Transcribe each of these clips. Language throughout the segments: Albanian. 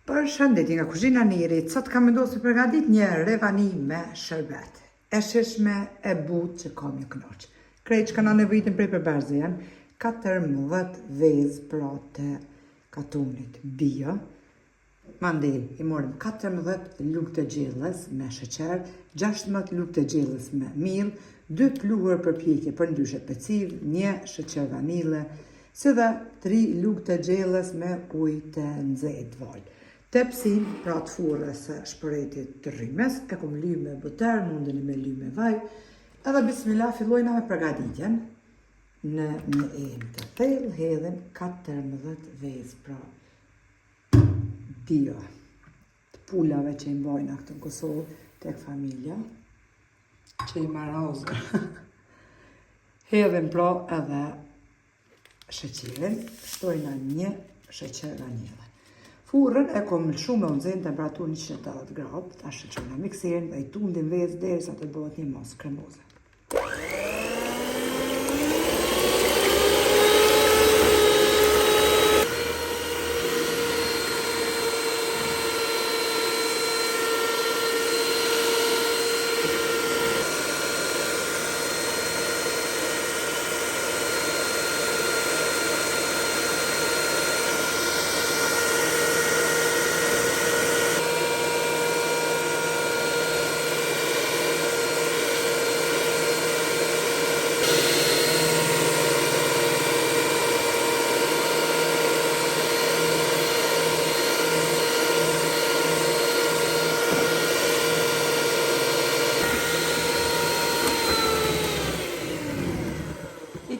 Përshëndetje nga kuzhina e Nirit. Sot kam vendosur të përgatit një revani me shërbet. E shishme, e butë që kam një knoq. Krejt që ka na nevojitin prej përberzë janë 14 vezë pra të katunit bio. Mandej i morëm 14 lugë të gjellës me sheqer, 16 lugë të gjellës me miell, 2 pluhur përpjekje për ndryshet peciv, 1 sheqer vanile, si dhe 3 lugë të gjellës me ujë të nxehtë val. Tepsin, pra të furrës së shpëretit të rrymes, e kom lyë me buter, mundeni me lyë me vaj, edhe bismillah fillojna me përgatitjen. Në një emë të thellë hedhim 14 vezë, pra bio të pulave që i mbajna këtu në Kosovë tek familja, që i marazë. Hedhim pra edhe sheqerin, shtojna 1 sheqer vanile. Furrën e kom lëshu me nxehtë në temperaturë 180 gradë, ta shqyrna mikserin dhe i tundim vezë derisa të bëhet një masë kremoze.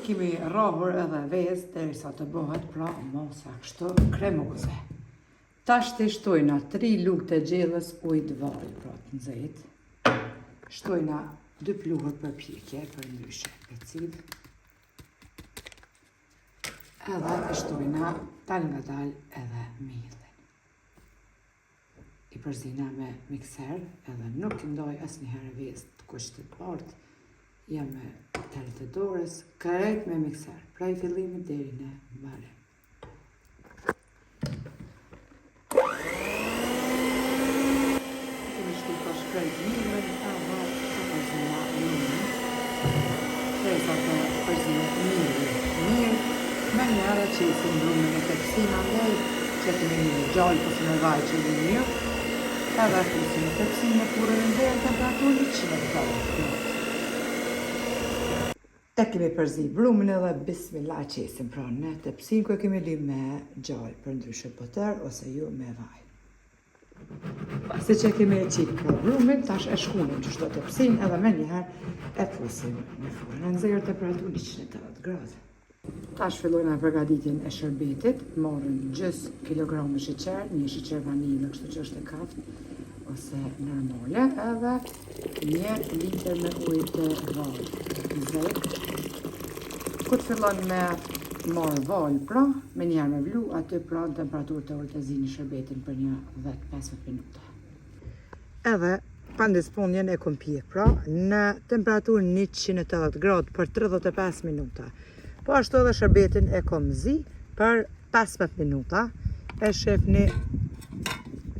Kemi rrahur edhe vezë derisa të bëhet pra masa kështu kremoze. Tash të shtojna 3 lugë të gjellës ujë të vaj, pra të nxehtë. Shtojna 2 pluhur përpjekje për ndryshe peciv. Edhe e shtojna dal nga dal edhe miellin. I përzina me mikser edhe nuk i ndoj asnjëherë vezë të kushtit të partë. Jam me terët e dorës, krejt me mikser, prej fillimit deri në mbarim. Kemi shkuar shkrejt miellin, edhe të përzina miellin. Derisa të përzina miellin mirë, me njëra që i sindrumin e tepsin andej, që kemi një gjallë ose me vaj që i mirë, edhe flisim e tepsin e furrën dhe në temperaturë 180 gradë. E kemi përzi brumin edhe bismillah qesim pra në tepsin ku e kemi li me gjallë për ndryshe buter ose ju me vaj. Pasi që kemi qik pra brumin, tash e shkunim që shto tepsin edhe me njëherë e fusim në furrën e nxehtë temperaturë 180 gradë. Tash fillojna përgatitjen e shërbetit, morëm gjys kilograme sheqer, 1 sheqer vanile, kështu që është e kaftë ose normale, edhe 1 litër me ujë të vaj. Kur fillon me marrë val pra, me njerë me vlu, aty pra në temperaturë të urtëzini shërbetin për një 10-15 minuta. Edhe pandisponjen e kom pjek pra, në temperaturë 180 gradë për 35 minuta. Po ashtu edhe shërbetin e kom zi për 15 minuta. E shefni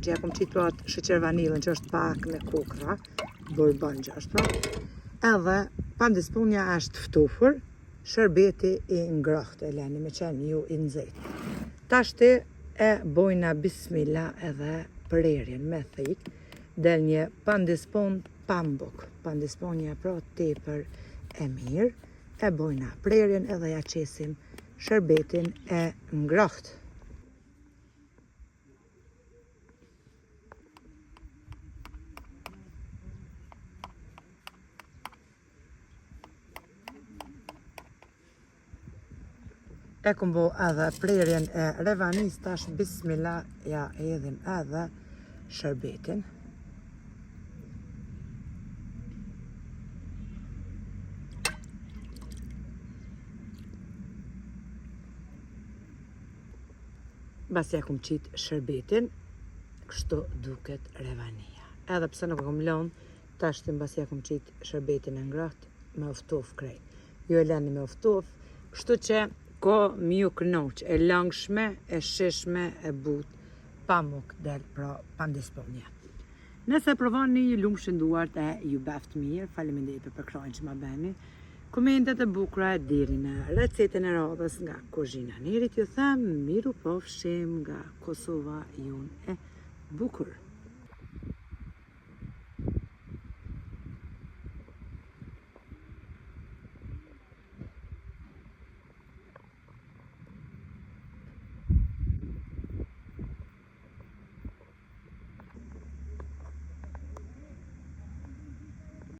që ja kom qitë pra sheqer vanilën që është pak me kokra, bourbon që është pra. Edhe pandisponja është ftofur, shërbeti i ngrohtë e leni me qenë ju i nxehtë. Tashti e bojna bismillah edhe prerjen me thik, del një pandispon pambuk, pandisponja pra tepër e mirë, e bojna prerjen edhe ja qesim shërbetin e ngrohtë. E kom bo edhe prerjen e revanis, tash bismillah ja edhim edhe shërbetin. Bas ja kom qitë shërbetin, kështu duket revania. Edhe pse nuk kom lënë, tash të mbas ja kom qitë shërbetin e ngrohtë, me uftof krejt. Ju e leni me uftof, kështu që ko mju kënoq, e langshme, e shishme, e but pamuk del pra pandisponje. Nëse provoni ju lumshin duart e ju beft mirë, faleminderit për krajnë që ma beni. Komentet e bukura deri në recetën e radhës nga kuzhina Nerit, ju them miru pofshim nga Kosova, jun e bukur.